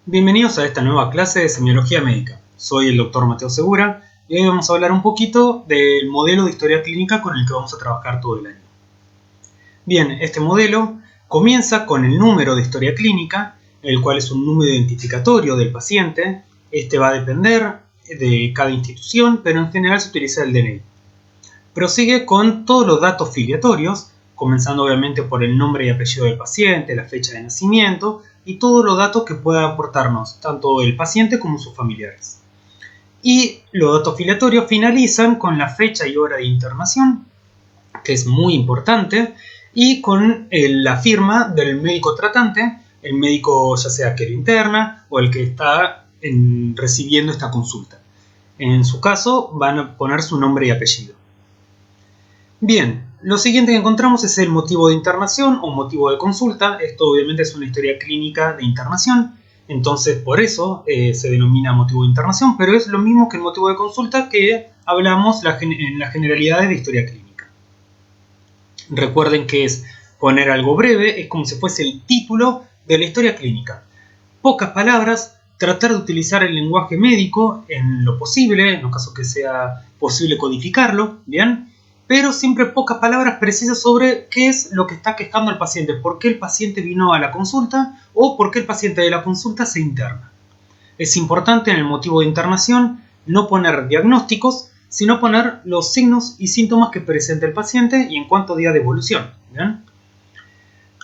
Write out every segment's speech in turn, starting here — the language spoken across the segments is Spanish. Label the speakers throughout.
Speaker 1: Bienvenidos a esta nueva clase de semiología médica. Soy el doctor Mateo Segura y hoy vamos a hablar un poquito del modelo de historia clínica con el que vamos a trabajar todo el año. Bien, este modelo comienza con el número de historia clínica, el cual es un número identificatorio del paciente. Este va a depender de cada institución, pero en general se utiliza el DNI. Prosigue con todos los datos filiatorios, comenzando obviamente por el nombre y apellido del paciente, la fecha de nacimiento y todos los datos que pueda aportarnos tanto el paciente como sus familiares. Y los datos filiatorios finalizan con la fecha y hora de internación, que es muy importante, y con la firma del médico tratante, el médico ya sea que lo interna o el que está recibiendo esta consulta. En su caso van a poner su nombre y apellido. Bien, lo siguiente que encontramos es el motivo de internación o motivo de consulta. Esto obviamente es una historia clínica de internación, entonces por eso se denomina motivo de internación, pero es lo mismo que el motivo de consulta que hablamos en las generalidades de historia clínica. Recuerden que es poner algo breve, es como si fuese el título de la historia clínica. Pocas palabras, tratar de utilizar el lenguaje médico en lo posible, en los casos que sea posible codificarlo, ¿bien? Pero siempre pocas palabras precisas sobre qué es lo que está quejando el paciente, por qué el paciente vino a la consulta o por qué el paciente de la consulta se interna. Es importante en el motivo de internación no poner diagnósticos, sino poner los signos y síntomas que presenta el paciente y en cuánto día de evolución. ¿Bien?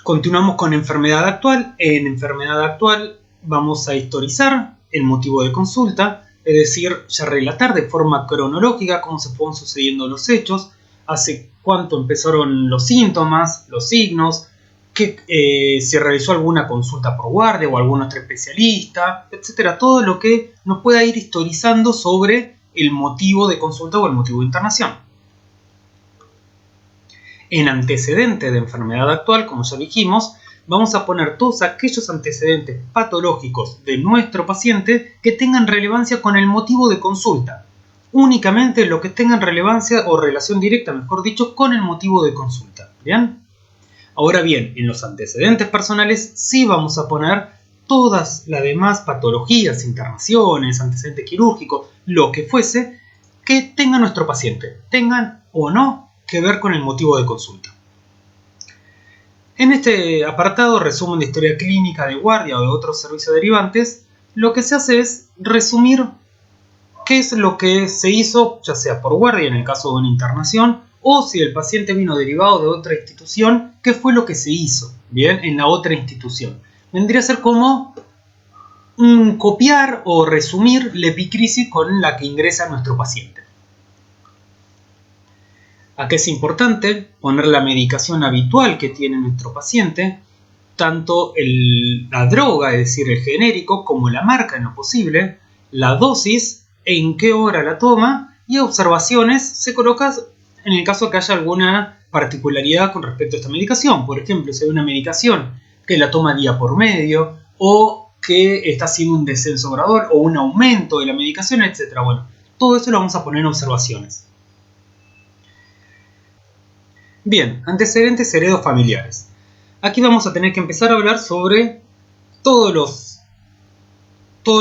Speaker 1: Continuamos con enfermedad actual. En enfermedad actual vamos a historizar el motivo de consulta, es decir, ya relatar de forma cronológica cómo se fueron sucediendo los hechos, hace cuánto empezaron los síntomas, los signos, que se realizó alguna consulta por guardia o algún otro especialista, etc. Todo lo que nos pueda ir historizando sobre el motivo de consulta o el motivo de internación. En antecedente de enfermedad actual, como ya dijimos, vamos a poner todos aquellos antecedentes patológicos de nuestro paciente que tengan relevancia con el motivo de consulta. Únicamente lo que tengan relevancia o relación directa, mejor dicho, con el motivo de consulta. ¿Bien? Ahora bien, en los antecedentes personales sí vamos a poner todas las demás patologías, internaciones, antecedentes quirúrgicos, lo que fuese, que tenga nuestro paciente, tengan o no que ver con el motivo de consulta. En este apartado, resumen de historia clínica de guardia o de otros servicios derivantes, lo que se hace es resumir qué es lo que se hizo, ya sea por guardia en el caso de una internación, o si el paciente vino derivado de otra institución, qué fue lo que se hizo, bien, en la otra institución. Vendría a ser como copiar o resumir la epicrisis con la que ingresa nuestro paciente. Acá es importante poner la medicación habitual que tiene nuestro paciente, tanto la droga, es decir, el genérico, como la marca en lo posible, la dosis, en qué hora la toma y observaciones se coloca en el caso que haya alguna particularidad con respecto a esta medicación. Por ejemplo, si hay una medicación que la toma día por medio o que está haciendo un descenso gradual o un aumento de la medicación, etc. Bueno, todo eso lo vamos a poner en observaciones. Bien, antecedentes heredofamiliares. Aquí vamos a tener que empezar a hablar sobre todas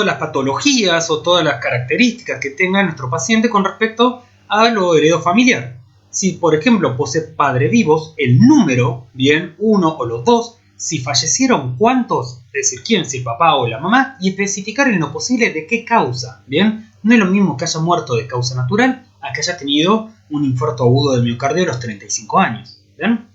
Speaker 1: las patologías o todas las características que tenga nuestro paciente con respecto a lo heredofamiliar. Si, por ejemplo, posee padres vivos, el número, bien, uno o los dos, si fallecieron, cuántos, es decir, quién, si el papá o la mamá, y especificar en lo posible de qué causa, bien. No es lo mismo que haya muerto de causa natural a que haya tenido un infarto agudo del miocardio a los 35 años, bien.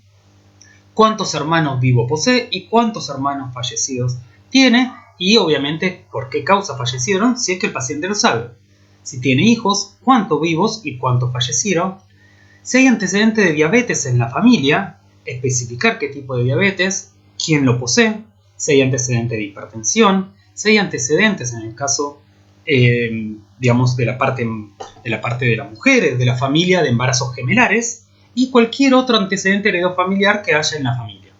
Speaker 1: Cuántos hermanos vivos posee y cuántos hermanos fallecidos tiene, y obviamente por qué causa fallecieron, si es que el paciente lo sabe. Si tiene hijos, cuántos vivos y cuántos fallecieron. Si hay antecedentes de diabetes en la familia, especificar qué tipo de diabetes, quién lo posee. Si hay antecedentes de hipertensión, si hay antecedentes en el caso, digamos, de la parte de las mujeres, de la familia de embarazos gemelares, y cualquier otro antecedente heredofamiliar que haya en la familia.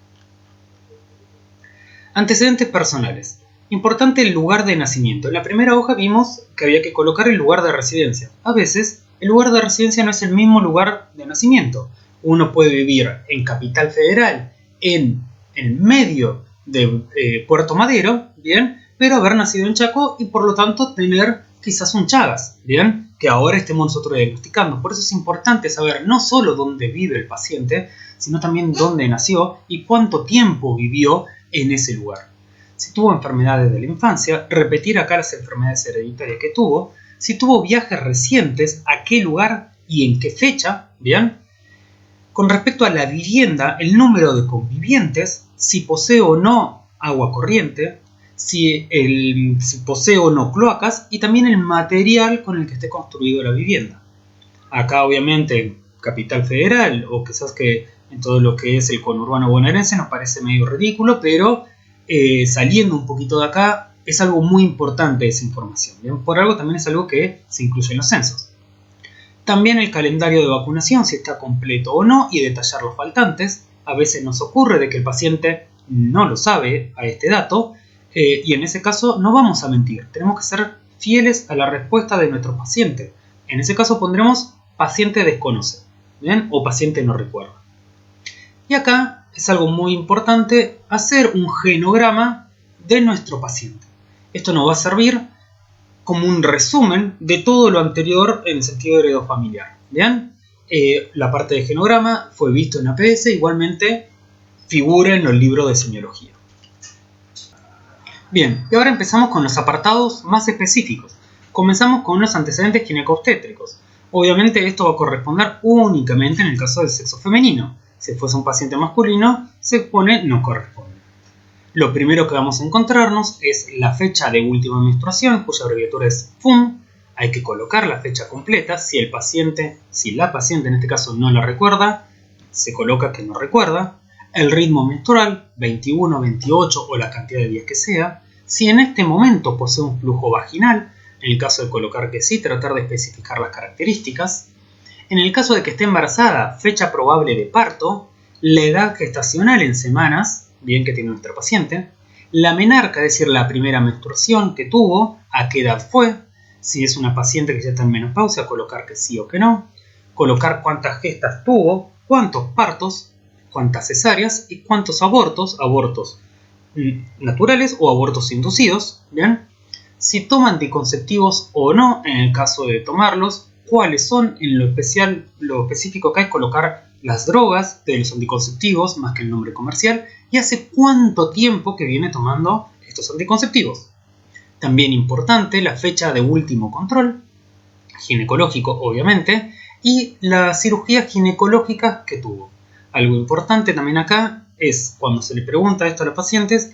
Speaker 1: Antecedentes personales. Importante el lugar de nacimiento. En la primera hoja vimos que había que colocar el lugar de residencia. A veces, el lugar de residencia no es el mismo lugar de nacimiento. Uno puede vivir en Capital Federal, en el medio de Puerto Madero, ¿bien? pero haber nacido en Chaco y por lo tanto tener quizás un Chagas, ¿bien? Que ahora estemos nosotros diagnosticando. Por eso es importante saber no solo dónde vive el paciente, sino también dónde nació y cuánto tiempo vivió en ese lugar. Si tuvo enfermedades de la infancia, repetir acá las enfermedades hereditarias que tuvo. Si tuvo viajes recientes, a qué lugar y en qué fecha, ¿bien? Con respecto a la vivienda, el número de convivientes, si posee o no agua corriente, si posee o no cloacas y también el material con el que esté construido la vivienda. Acá obviamente en Capital Federal o quizás que en todo lo que es el conurbano bonaerense nos parece medio ridículo, pero saliendo un poquito de acá es algo muy importante esa información. ¿Bien? Por algo también es algo que se incluye en los censos. También el calendario de vacunación, si está completo o no, y detallar los faltantes. A veces nos ocurre de que el paciente no lo sabe a este dato, y en ese caso no vamos a mentir. Tenemos que ser fieles a la respuesta de nuestro paciente. En ese caso pondremos paciente desconoce, ¿bien? O paciente no recuerda. Y acá es algo muy importante hacer un genograma de nuestro paciente. Esto nos va a servir como un resumen de todo lo anterior en el sentido heredofamiliar. ¿Bien? La parte de genograma fue visto en APS, igualmente figura en los libros de semiología. Bien, y ahora empezamos con los apartados más específicos. Comenzamos con los antecedentes ginecobstétricos. Obviamente esto va a corresponder únicamente en el caso del sexo femenino. Si fuese un paciente masculino, se pone no corresponde. Lo primero que vamos a encontrarnos es la fecha de última menstruación, cuya abreviatura es FUM. Hay que colocar la fecha completa. Si la paciente en este caso no la recuerda, se coloca que no recuerda. El ritmo menstrual, 21, 28 o la cantidad de días que sea. Si en este momento posee un flujo vaginal, en el caso de colocar que sí, tratar de especificar las características. En el caso de que esté embarazada, fecha probable de parto, la edad gestacional en semanas, bien que tiene nuestra paciente, la menarca, es decir, la primera menstruación que tuvo, a qué edad fue, si es una paciente que ya está en menopausia, colocar que sí o que no, colocar cuántas gestas tuvo, cuántos partos, cuántas cesáreas y cuántos abortos naturales o abortos inducidos, ¿bien? Si toma anticonceptivos o no, en el caso de tomarlos, cuáles son, en lo específico acá es colocar las drogas de los anticonceptivos más que el nombre comercial y hace cuánto tiempo que viene tomando estos anticonceptivos. También importante la fecha de último control, ginecológico obviamente, y las cirugías ginecológicas que tuvo. Algo importante también acá es cuando se le pregunta esto a los pacientes,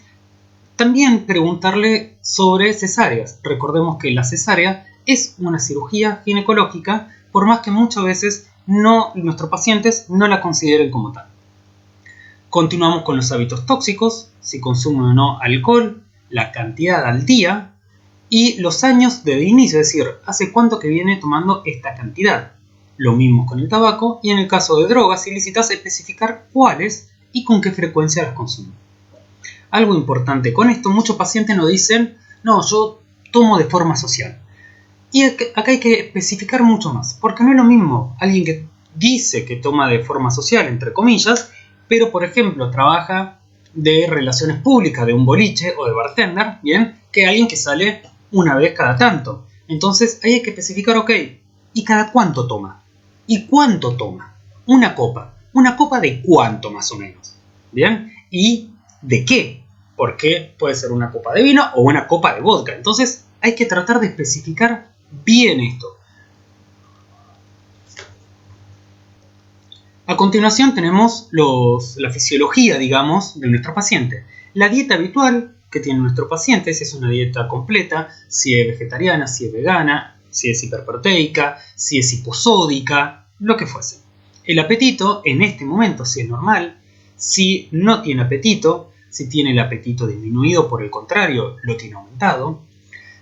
Speaker 1: también preguntarle sobre cesáreas. Recordemos que la cesárea es una cirugía ginecológica, por más que muchas veces nuestros pacientes no la consideren como tal. Continuamos con los hábitos tóxicos, si consume o no alcohol, la cantidad al día y los años de inicio, es decir, hace cuánto que viene tomando esta cantidad. Lo mismo con el tabaco y en el caso de drogas ilícitas especificar cuáles y con qué frecuencia las consume. Algo importante con esto, muchos pacientes nos dicen, no, yo tomo de forma social. Y acá hay que especificar mucho más, porque no es lo mismo alguien que dice que toma de forma social, entre comillas, pero por ejemplo trabaja de relaciones públicas, de un boliche o de bartender, ¿bien? Que alguien que sale una vez cada tanto. Entonces ahí hay que especificar, ok, ¿y cada cuánto toma? ¿Y cuánto toma? Una copa. ¿Una copa de cuánto más o menos? ¿Bien? ¿Y de qué? Porque puede ser una copa de vino o una copa de vodka. Entonces hay que tratar de especificar bien esto. A continuación tenemos la fisiología, digamos, de nuestro paciente. La dieta habitual que tiene nuestro paciente, si es una dieta completa, si es vegetariana, si es vegana, si es hiperproteica, si es hiposódica, lo que fuese. El apetito, en este momento, si es normal, si no tiene apetito, si tiene el apetito disminuido, por el contrario, lo tiene aumentado.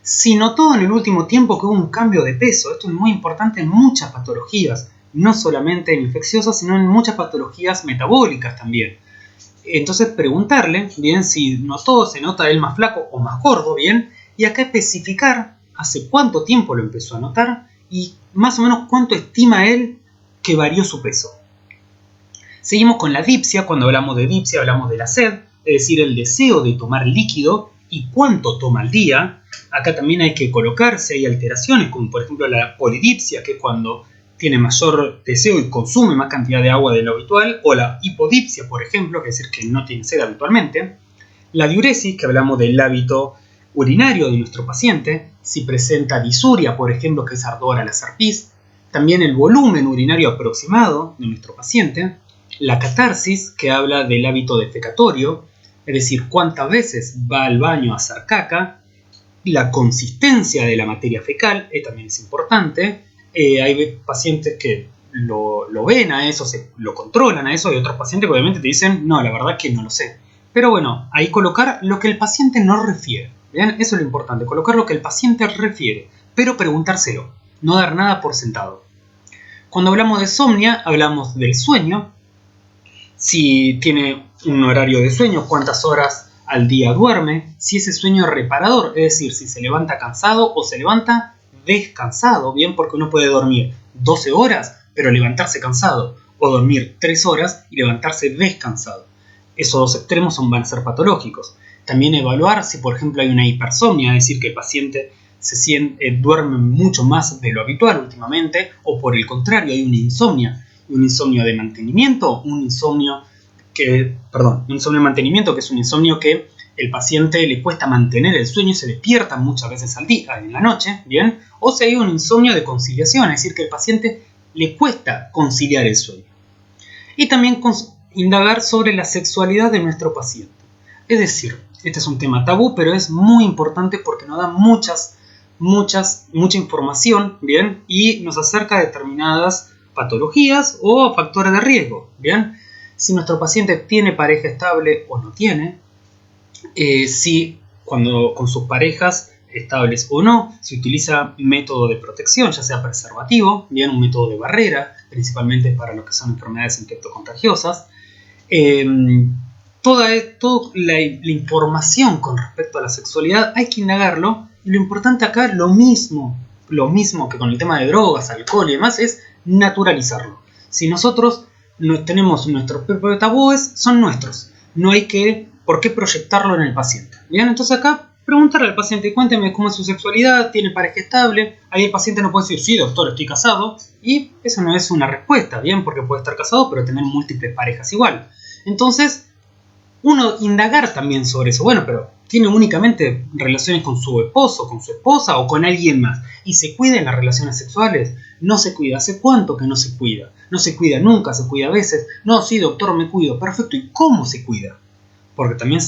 Speaker 1: Si notó en el último tiempo que hubo un cambio de peso, esto es muy importante en muchas patologías, no solamente en infecciosas, sino en muchas patologías metabólicas también. Entonces preguntarle, bien, si notó, se nota él más flaco o más gordo, bien, y acá especificar hace cuánto tiempo lo empezó a notar y más o menos cuánto estima él que varió su peso. Seguimos con la dipsia. Cuando hablamos de dipsia hablamos de la sed, es decir, el deseo de tomar líquido y cuánto toma al día. Acá también hay que colocar si hay alteraciones, como por ejemplo la polidipsia, que es cuando tiene mayor deseo y consume más cantidad de agua de lo habitual, o la hipodipsia, por ejemplo, que es decir que no tiene sed habitualmente. La diuresis, que hablamos del hábito urinario de nuestro paciente, si presenta disuria, por ejemplo, que es ardor al hacer pis. También el volumen urinario aproximado de nuestro paciente. La catarsis, que habla del hábito defecatorio, es decir, cuántas veces va al baño a hacer caca. La consistencia de la materia fecal también es importante. Hay pacientes que lo ven a eso, lo controlan a eso, hay otros pacientes que obviamente te dicen, no, la verdad que no lo sé. Pero bueno, ahí colocar lo que el paciente no refiere. ¿Bien? Eso es lo importante, colocar lo que el paciente refiere, pero preguntárselo, no dar nada por sentado. Cuando hablamos de insomnia, hablamos del sueño, si tiene un horario de sueño, cuántas horas al día duerme, si ese sueño es reparador, es decir, si se levanta cansado o se levanta descansado, bien, porque uno puede dormir 12 horas, pero levantarse cansado, o dormir 3 horas y levantarse descansado. Esos dos extremos van a ser patológicos. También evaluar si, por ejemplo, hay una hipersomnia, es decir, que el paciente duerme mucho más de lo habitual últimamente, o por el contrario, hay una insomnia. Un insomnio de mantenimiento, un insomnio de mantenimiento, que es un insomnio que el paciente le cuesta mantener el sueño y se despierta muchas veces al día, en la noche, ¿bien? O si hay un insomnio de conciliación, es decir, que el paciente le cuesta conciliar el sueño. Y también indagar sobre la sexualidad de nuestro paciente. Es decir, este es un tema tabú, pero es muy importante porque nos da mucha información, ¿bien? Y nos acerca a determinadas patologías o factores de riesgo, ¿bien? Si nuestro paciente tiene pareja estable o no tiene, si cuando con sus parejas estables o no, se utiliza método de protección, ya sea preservativo, bien, un método de barrera, principalmente para lo que son enfermedades infectocontagiosas. Toda la información con respecto a la sexualidad hay que indagarlo, y lo importante acá, lo mismo que con el tema de drogas, alcohol y demás, es naturalizarlo. Si nosotros tenemos nuestros propios tabúes, son nuestros, no hay por qué proyectarlo en el paciente. Bien, entonces acá preguntarle al paciente, cuénteme cómo es su sexualidad, tiene pareja estable. Ahí el paciente no puede decir, sí doctor, estoy casado, y eso no es una respuesta, bien, porque puede estar casado pero tener múltiples parejas igual. Entonces uno indagar también sobre eso. Bueno, pero tiene únicamente relaciones con su esposo, con su esposa o con alguien más, y se cuida en las relaciones sexuales. No se cuida. ¿Hace cuánto que no se cuida? No se cuida nunca, se cuida a veces. No, sí doctor, me cuido. Perfecto. ¿Y cómo se cuida? Porque también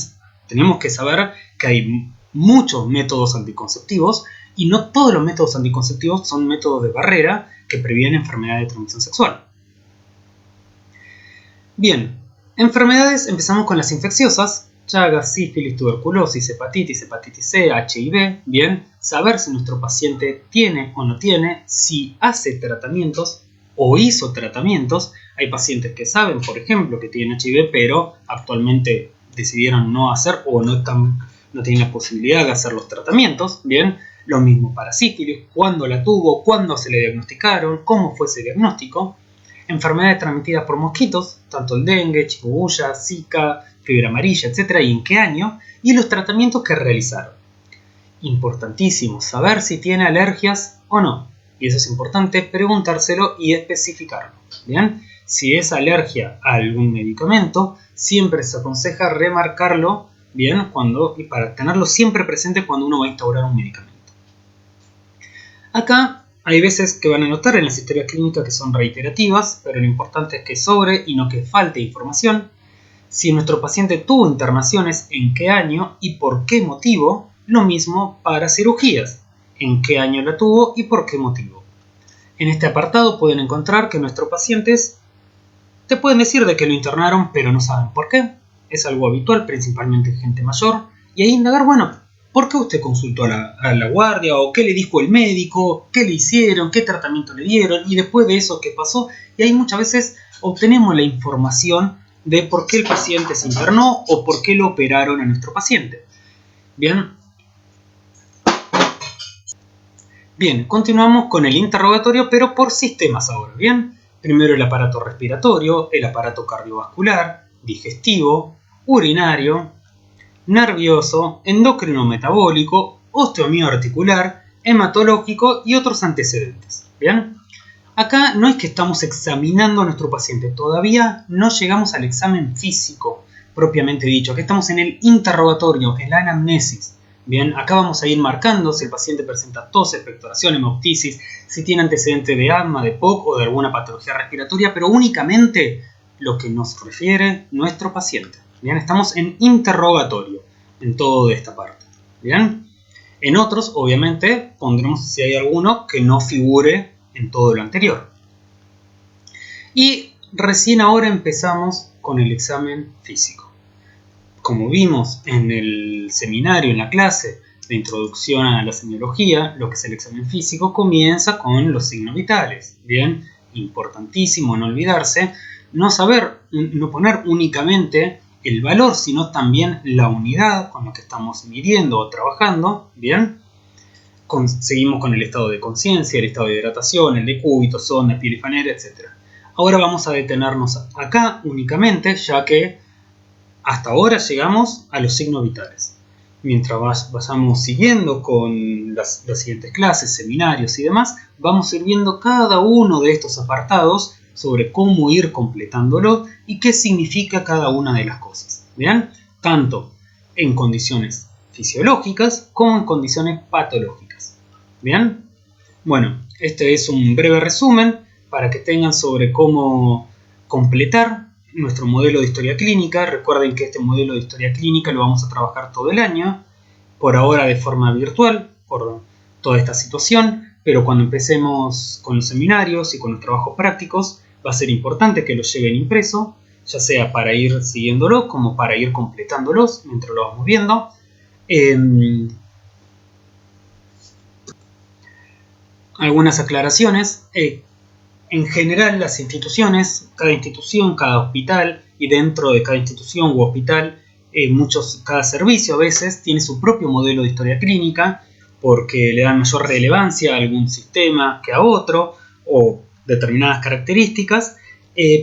Speaker 1: tenemos que saber que hay muchos métodos anticonceptivos, y no todos los métodos anticonceptivos son métodos de barrera que previenen enfermedades de transmisión sexual. Bien, enfermedades, empezamos con las infecciosas: Chagas, sífilis, tuberculosis, hepatitis C, HIV. Bien, saber si nuestro paciente tiene o no tiene, si hace tratamientos o hizo tratamientos. Hay pacientes que saben, por ejemplo, que tienen HIV, pero actualmente decidieron no hacer o no tienen la posibilidad de hacer los tratamientos. Bien, lo mismo para sífilis: cuándo la tuvo, cuándo se le diagnosticaron, cómo fue ese diagnóstico. Enfermedades transmitidas por mosquitos, tanto el dengue, chikungunya, zika, fiebre amarilla, etc. y en qué año, y los tratamientos que realizaron. Importantísimo saber si tiene alergias o no, y eso es importante preguntárselo y especificarlo. Bien, si es alergia a algún medicamento, siempre se aconseja remarcarlo, bien, y para tenerlo siempre presente cuando uno va a instaurar un medicamento. Acá hay veces que van a notar en las historias clínicas que son reiterativas, pero lo importante es que sobre y no que falte información. Si nuestro paciente tuvo internaciones, en qué año y por qué motivo. Lo mismo para cirugías: en qué año la tuvo y por qué motivo. En este apartado pueden encontrar que nuestros pacientes te pueden decir de que lo internaron, pero no saben por qué. Es algo habitual, principalmente en gente mayor. Y ahí indagar, bueno, ¿por qué usted consultó a la guardia? ¿O qué le dijo el médico? ¿Qué le hicieron? ¿Qué tratamiento le dieron? Y después de eso, ¿qué pasó? Y ahí muchas veces obtenemos la información de por qué el paciente se internó o por qué lo operaron a nuestro paciente. Bien, continuamos con el interrogatorio, pero por sistemas ahora. Bien, primero el aparato respiratorio, el aparato cardiovascular, digestivo, urinario, nervioso, endocrino metabólico, osteomioarticular, hematológico y otros antecedentes. ¿Bien? Acá no es que estamos examinando a nuestro paciente, todavía no llegamos al examen físico propiamente dicho. Aquí estamos en el interrogatorio, en la anamnesis. Bien, acá vamos a ir marcando si el paciente presenta tos, expectoración, hemoptisis, si tiene antecedente de asma, de POC o de alguna patología respiratoria, pero únicamente lo que nos refiere nuestro paciente. Bien, estamos en interrogatorio en toda esta parte. Bien, en otros, obviamente, pondremos si hay alguno que no figure en todo lo anterior. Y recién ahora empezamos con el examen físico. Como vimos en el seminario, en la clase de introducción a la semiología, lo que es el examen físico comienza con los signos vitales. Bien, importantísimo no olvidarse, no poner únicamente el valor, sino también la unidad con la que estamos midiendo o trabajando. Bien, seguimos con el estado de conciencia, el estado de hidratación, el decúbito, sonda, piel y fanera, etc. Ahora vamos a detenernos acá únicamente, ya que hasta ahora llegamos a los signos vitales. Mientras vayamos siguiendo con las siguientes clases, seminarios y demás, vamos a ir viendo cada uno de estos apartados sobre cómo ir completándolo y qué significa cada una de las cosas. ¿Bien? Tanto en condiciones fisiológicas como en condiciones patológicas. ¿Bien? Bueno, este es un breve resumen para que tengan sobre cómo completar nuestro modelo de historia clínica. Recuerden que este modelo de historia clínica lo vamos a trabajar todo el año, por ahora de forma virtual, por toda esta situación, pero cuando empecemos con los seminarios y con los trabajos prácticos, va a ser importante que los lleven impreso, ya sea para ir siguiéndolo como para ir completándolos mientras lo vamos viendo. Algunas aclaraciones. En general, las instituciones, cada institución, cada hospital, y dentro de cada institución u hospital, cada servicio a veces tiene su propio modelo de historia clínica porque le dan mayor relevancia a algún sistema que a otro o determinadas características,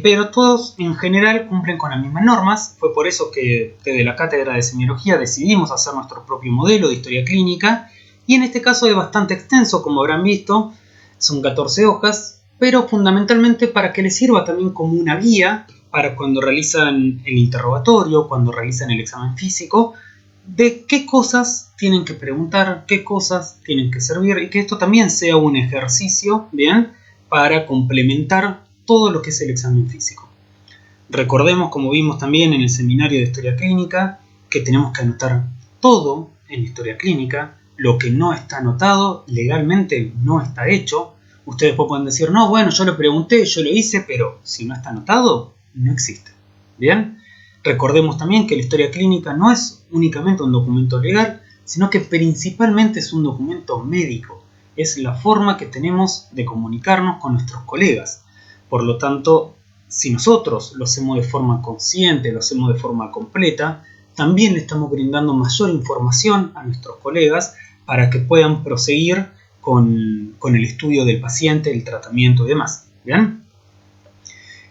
Speaker 1: pero todos en general cumplen con las mismas normas. Fue por eso que desde la cátedra de semiología decidimos hacer nuestro propio modelo de historia clínica, y en este caso es bastante extenso, como habrán visto, son 14 hojas, pero fundamentalmente para que les sirva también como una guía para cuando realizan el interrogatorio, cuando realizan el examen físico, de qué cosas tienen que preguntar, qué cosas tienen que servir, y que esto también sea un ejercicio, ¿bien?, para complementar todo lo que es el examen físico. Recordemos, como vimos también en el seminario de historia clínica, que tenemos que anotar todo en historia clínica. Lo que no está anotado legalmente no está hecho. Ustedes pueden decir, no, bueno, yo lo pregunté, yo lo hice, pero si no está anotado, no existe. ¿Bien? Recordemos también que la historia clínica no es únicamente un documento legal, sino que principalmente es un documento médico. Es la forma que tenemos de comunicarnos con nuestros colegas. Por lo tanto, si nosotros lo hacemos de forma consciente, lo hacemos de forma completa, también le estamos brindando mayor información a nuestros colegas para que puedan proseguir con el estudio del paciente, el tratamiento y demás. ¿Bien?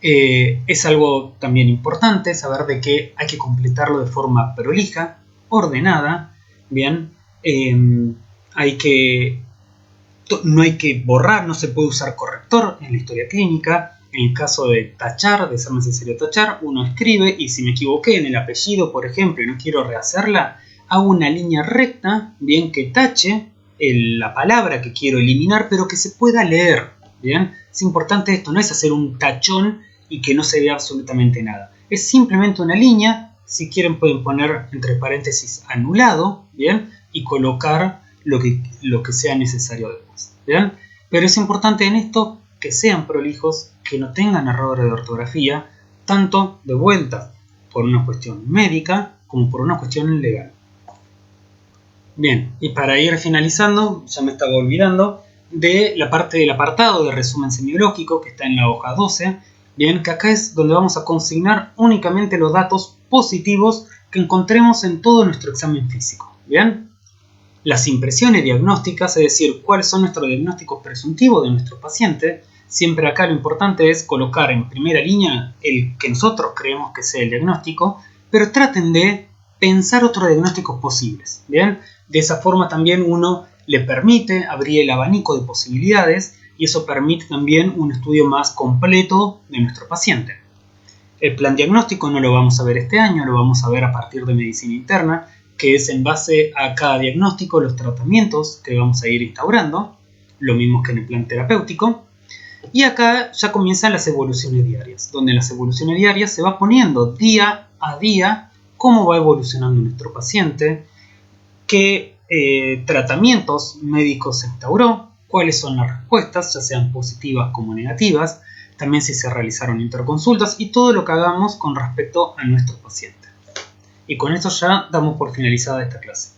Speaker 1: Es algo también importante saber de que hay que completarlo de forma prolija, ordenada. Bien, no hay que borrar, no se puede usar corrector en la historia clínica. En el caso de tachar, de ser necesario tachar, uno escribe y si me equivoqué en el apellido, por ejemplo, y no quiero rehacerla, hago una línea recta, bien, que tache la palabra que quiero eliminar, pero que se pueda leer. Bien, es importante esto, no es hacer un tachón y que no se vea absolutamente nada. Es simplemente una línea. Si quieren pueden poner entre paréntesis anulado, bien, y colocar lo que sea necesario después. ¿Bien? Pero es importante en esto que sean prolijos, que no tengan errores de ortografía, tanto de vuelta por una cuestión médica como por una cuestión legal. Bien, y para ir finalizando, ya me estaba olvidando de la parte del apartado de resumen semiológico que está en la hoja 12. Bien, que acá es donde vamos a consignar únicamente los datos positivos que encontremos en todo nuestro examen físico. Bien, las impresiones diagnósticas, es decir, cuáles son nuestros diagnósticos presuntivos de nuestro paciente. Siempre acá lo importante es colocar en primera línea el que nosotros creemos que sea el diagnóstico, pero traten de pensar otros diagnósticos posibles. ¿Bien? De esa forma también uno le permite abrir el abanico de posibilidades y eso permite también un estudio más completo de nuestro paciente. El plan diagnóstico no lo vamos a ver este año, lo vamos a ver a partir de medicina interna, que es en base a cada diagnóstico los tratamientos que vamos a ir instaurando, lo mismo que en el plan terapéutico. Y acá ya comienzan las evoluciones diarias, donde en las evoluciones diarias se va poniendo día a día cómo va evolucionando nuestro paciente, qué tratamientos médicos se instauró, cuáles son las respuestas, ya sean positivas como negativas, también si se realizaron interconsultas y todo lo que hagamos con respecto a nuestro paciente. Y con esto ya damos por finalizada esta clase.